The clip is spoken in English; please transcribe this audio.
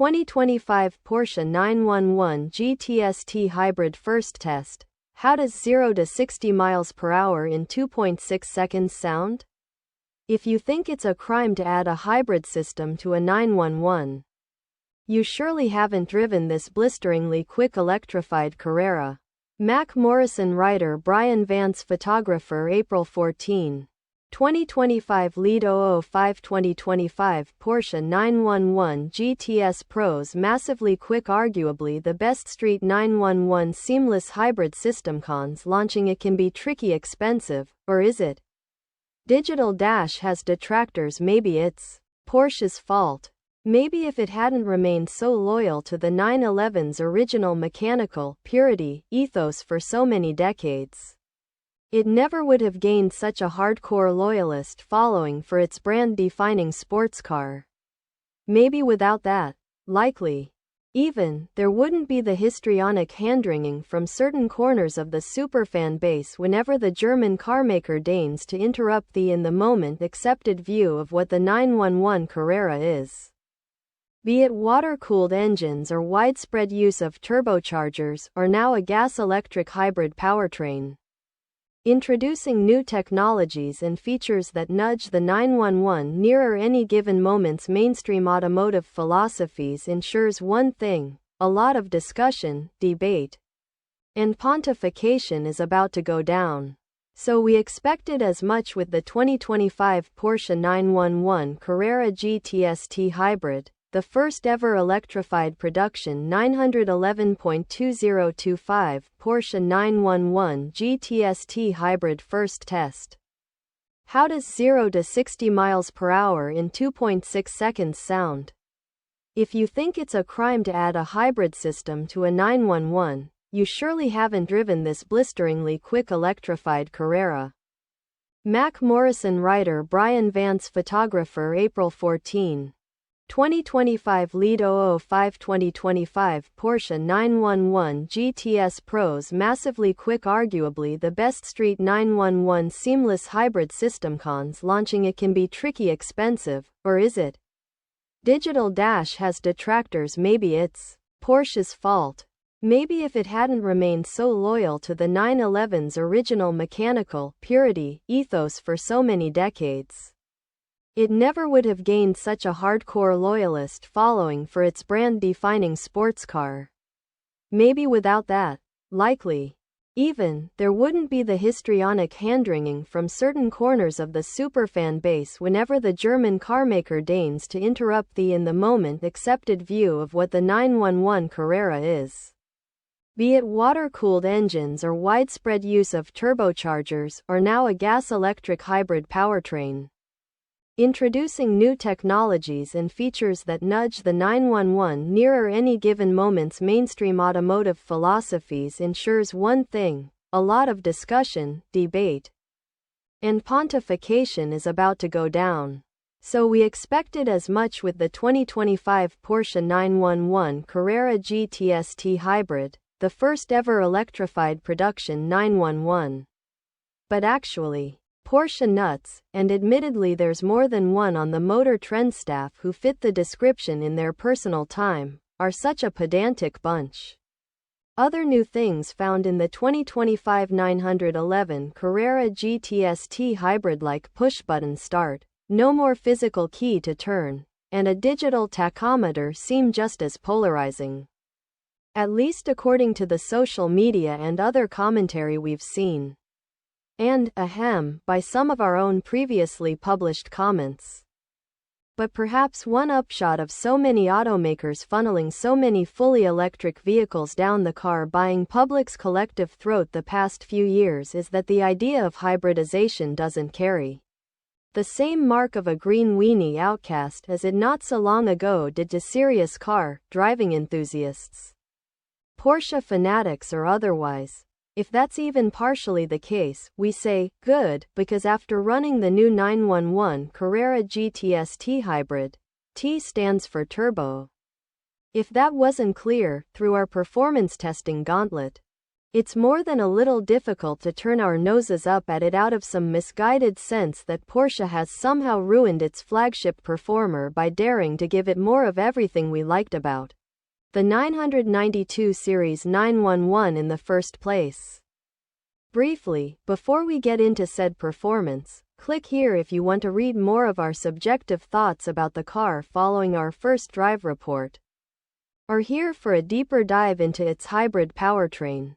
2025 Porsche 911 GTS T-Hybrid first test. How does 0 to 60 miles per hour in 2.6 seconds sound? If you think it's a crime to add a hybrid system to a 911, you surely haven't driven this blisteringly quick electrified Carrera. Mac MorrisonWriterBrian VancePhotographerApr 14. 2025 Lead 005 2025 Porsche 911 GTS Pro's massively quick, arguably the best street 911 seamless hybrid system. Cons: launching it can be tricky, expensive, or is it? Digital Dash has detractors. Maybe it's Porsche's fault. Maybe if it hadn't remained so loyal to the 911's original mechanical purity ethos for so many decades, it never would have gained such a hardcore loyalist following for its brand-defining sports car. Maybe without that, likely, even, there wouldn't be the histrionic handwringing from certain corners of the superfanbase whenever the German carmaker deigns to interrupt the in-the-moment accepted view of what the 911 Carrera is. Be it water-cooled engines or widespread use of turbochargers, or now a gas-electric hybrid powertrain. Introducing new technologies and features that nudge the 911 nearer any given moment's mainstream automotive philosophies ensures one thing: a lot of discussion, debate, and pontification is about to go down. So we expected as much with the 2025 Porsche 911 Carrera GTS T-Hybrid, the first ever electrified production 911.2025 Porsche 911 GTS T-Hybrid first test. How does 0 to 60 miles per hour in 2.6 seconds sound? If you think it's a crime to add a hybrid system to a 911, you surely haven't driven this blisteringly quick electrified Carrera. Mac MorrisonWriterBrian VancePhotographerApr 14. 2025 Lead 005 2025 Porsche 911 GTS Pro's massively quick, arguably the best street 911 seamless hybrid system. Cons: launching it can be tricky, expensive, or is it? Digital Dash has detractors. Maybe it's Porsche's fault. Maybe if it hadn't remained so loyal to the 911's original mechanical purity ethos for so many decades, it never would have gained such a hardcore loyalist following for its brand-defining sports car. Maybe without that, likely, even, there wouldn't be the histrionic handwringing from certain corners of the superfanbase whenever the German carmaker deigns to interrupt the in-the-moment accepted view of what the 911 Carrera is. Be it water-cooled engines or widespread use of turbochargers, or now a gas-electric hybrid powertrain. Introducing new technologies and features that nudge the 911 nearer any given moment's mainstream automotive philosophies ensures one thing: a lot of discussion, debate, and pontification is about to go down. So we expected as much with the 2025 Porsche 911 Carrera GTS T-Hybrid, the first ever electrified production 911. But actually, Porsche nuts, and admittedly there's more than one on the Motor Trend staff who fit the description in their personal time, are such a pedantic bunch. Other new things found in the 2025 911 Carrera GTS T-Hybrid, like push-button start, no more physical key to turn, and a digital tachometer, seem just as polarizing. At least according to the social media and other commentary we've seen. And, ahem, by some of our own previously published comments. But perhaps one upshot of so many automakers funneling so many fully electric vehicles down the car-buying public's collective throat the past few years is that the idea of hybridization doesn't carry the same mark of a green weenie outcast as it not so long ago did to serious car driving enthusiasts, Porsche fanatics or otherwise. If that's even partially the case, we say, good, because after running the new 911 Carrera GTS T-Hybrid, T stands for turbo. If that wasn't clear, through our performance testing gauntlet, It's more than a little difficult to turn our noses up at it out of some misguided sense that Porsche has somehow ruined its flagship performer by daring to give it more of everything we liked about the 992 Series 911 in the first place. Briefly, before we get into said performance, click here if you want to read more of our subjective thoughts about the car following our first drive report, or here for a deeper dive into its hybrid powertrain.